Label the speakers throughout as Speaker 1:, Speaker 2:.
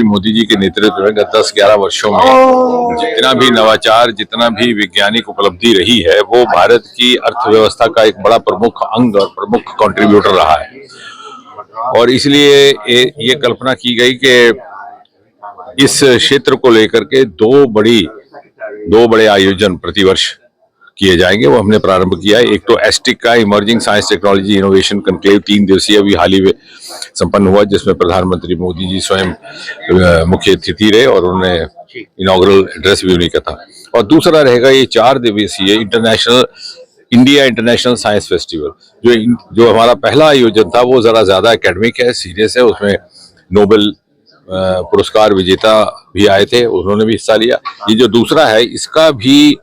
Speaker 1: मोदी जी के नेतृत्व में गत 10-11 वर्षों में जितना भी नवाचार, जितना भी वैज्ञानिक उपलब्धि रही है, वो भारत की अर्थव्यवस्था का एक बड़ा प्रमुख अंग और प्रमुख कंट्रीब्यूटर रहा है। और इसलिए ये कल्पना की गई कि इस क्षेत्र को लेकर के दो बड़े आयोजन प्रतिवर्ष किए जाएंगे। वो हमने प्रारंभ किया है। एक तो एस्टिक का emerging science technology innovation conclave 3 दिवसीय अभी हाल ही में संपन्न हुआ, जिसमें प्रधानमंत्री मोदी जी स्वयं मुख्य अतिथि रहे और उन्होंने इनॉग्रल एड्रेस भी उन्हीं का था। और दूसरा रहेगा ये 4 दिवसीय इंडिया इंटरनेशनल साइंस फेस्टिवल, जो हमारा पहला आयोजन था, वो जरा ज्यादा एकेडमिक है, सीरियस है। उसमें नोबेल पुरस्कार विजेता भी आए थे, उन्होंने भी हिस्सा लिया। ये जो दूसरा है, इसका भी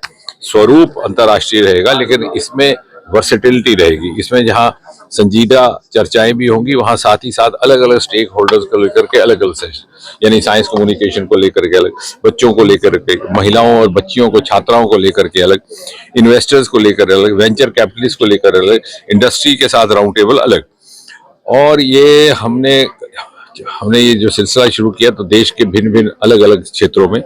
Speaker 1: स्वरूप अंतर्राष्ट्रीय रहेगा, लेकिन इसमें वर्सेटिलिटी रहेगी। इसमें जहां संजीदा चर्चाएं भी होंगी, वहां साथ ही साथ अलग अलग स्टेक होल्डर्स को लेकर के अलग अलग सेशन, यानी साइंस कम्युनिकेशन को लेकर के अलग, बच्चों को लेकर के, महिलाओं और बच्चियों को, छात्राओं को लेकर के अलग, इन्वेस्टर्स को लेकर अलग, वेंचर कैपिटलिस्ट को लेकर अलग, इंडस्ट्री के साथ राउंड टेबल अलग। और ये हमने ये जो सिलसिला शुरू किया, तो देश के भिन्न भिन्न अलग अलग क्षेत्रों में,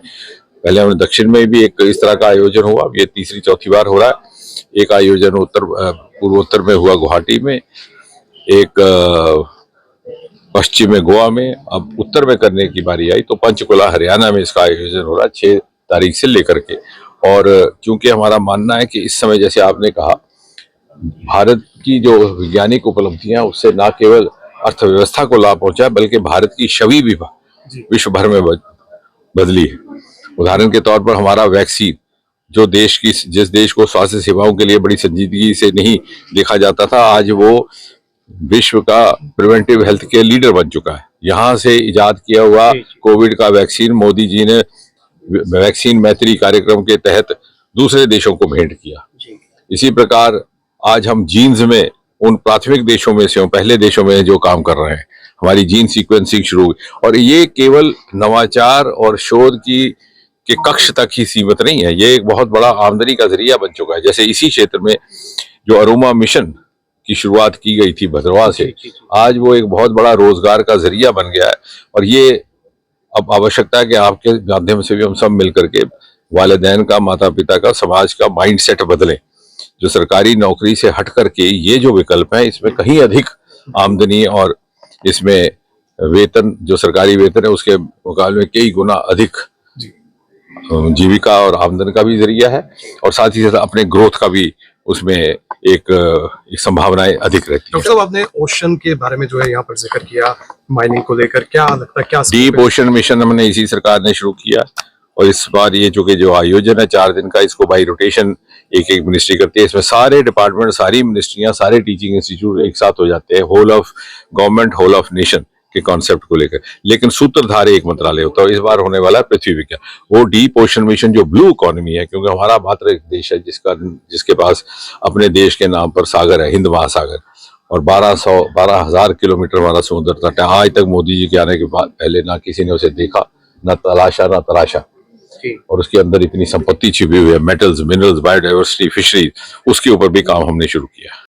Speaker 1: पहले हमने दक्षिण में भी एक इस तरह का आयोजन हुआ, अब ये तीसरी चौथी बार हो रहा है। एक आयोजन पूर्वोत्तर में हुआ गुवाहाटी में, एक पश्चिम में गोवा में, अब उत्तर में करने की बारी आई तो पंचकुला हरियाणा में इसका आयोजन हो रहा है 6 तारीख से लेकर के। और चूंकि हमारा मानना है कि इस समय, जैसे आपने कहा, भारत की जो वैज्ञानिक उपलब्धियां, उससे न केवल अर्थव्यवस्था को लाभ पहुंचा, बल्कि भारत की छवि भी विश्व भर में बदली है। उदाहरण के तौर पर हमारा वैक्सीन, जो जिस देश को स्वास्थ्य सेवाओं के लिए बड़ी संजीदगी से नहीं देखा जाता था, आज वो विश्व का प्रिवेंटिव हेल्थ केयर लीडर बन चुका है। यहाँ से इजाद किया हुआ कोविड का वैक्सीन मोदी जी ने वैक्सीन मैत्री कार्यक्रम के तहत दूसरे देशों को भेंट किया। इसी प्रकार आज हम जीन्स में उन प्राथमिक देशों में से, पहले देशों में जो काम कर रहे हैं, हमारी जीन सीक्वेंसिंग शुरू हुई। और ये केवल नवाचार और शोध के कक्ष तक ही सीमित नहीं है, ये एक बहुत बड़ा आमदनी का जरिया बन चुका है। जैसे इसी क्षेत्र में जो अरुमा मिशन की शुरुआत की गई थी भद्रवाह से, आज वो एक बहुत बड़ा रोजगार का जरिया बन गया है। और ये अब आवश्यकता है कि आपके माध्यम से भी हम सब मिलकर के वालिदैन का, माता पिता का, समाज का माइंड सेट बदलें। जो सरकारी नौकरी से हट करके ये जो विकल्प है, इसमें कहीं अधिक आमदनी और इसमें वेतन, जो सरकारी वेतन है, उसके मुकाबले में कई गुना अधिक जीविका और आमदन का भी जरिया है। और साथ ही साथ अपने ग्रोथ का भी उसमें एक संभावनाएं अधिक रहती है।
Speaker 2: डॉक्टर साहब, आपने ओशन के बारे में जो है यहाँ पर जिक्र किया, माइनिंग को लेकर क्या लगता है, क्या
Speaker 1: डीप ओशन मिशन हमने इसी सरकार ने शुरू किया। और इस बार ये चूंकि जो आयोजन है 4 दिन का, इसको बाई रोटेशन एक मिनिस्ट्री करती है। इसमें सारे डिपार्टमेंट, सारी मिनिस्ट्रियां, सारे टीचिंग इंस्टीट्यूट एक साथ हो जाते हैं, whole of government, whole of nation के कॉन्सेप्ट को लेकर। लेकिन सूत्रधार एक मंत्रालय होता है। इस बार होने वाला है पृथ्वी विज्ञान। वो डीप ओशन मिशन जो ब्लू इकोनॉमी है, क्योंकि हमारा मात्र एक देश है जिसके पास अपने देश के नाम पर सागर है, हिंद महासागर, और 12,000 किलोमीटर हमारा समुद्र तट है। आज तक मोदी जी के आने के बाद पहले ना किसी ने उसे देखा, ना तलाशा। और उसके अंदर इतनी संपत्ति छिपी हुई है, मेटल्स, मिनरल्स, बायोडाइवर्सिटी, फिशरीज, उसके ऊपर भी काम हमने शुरू किया।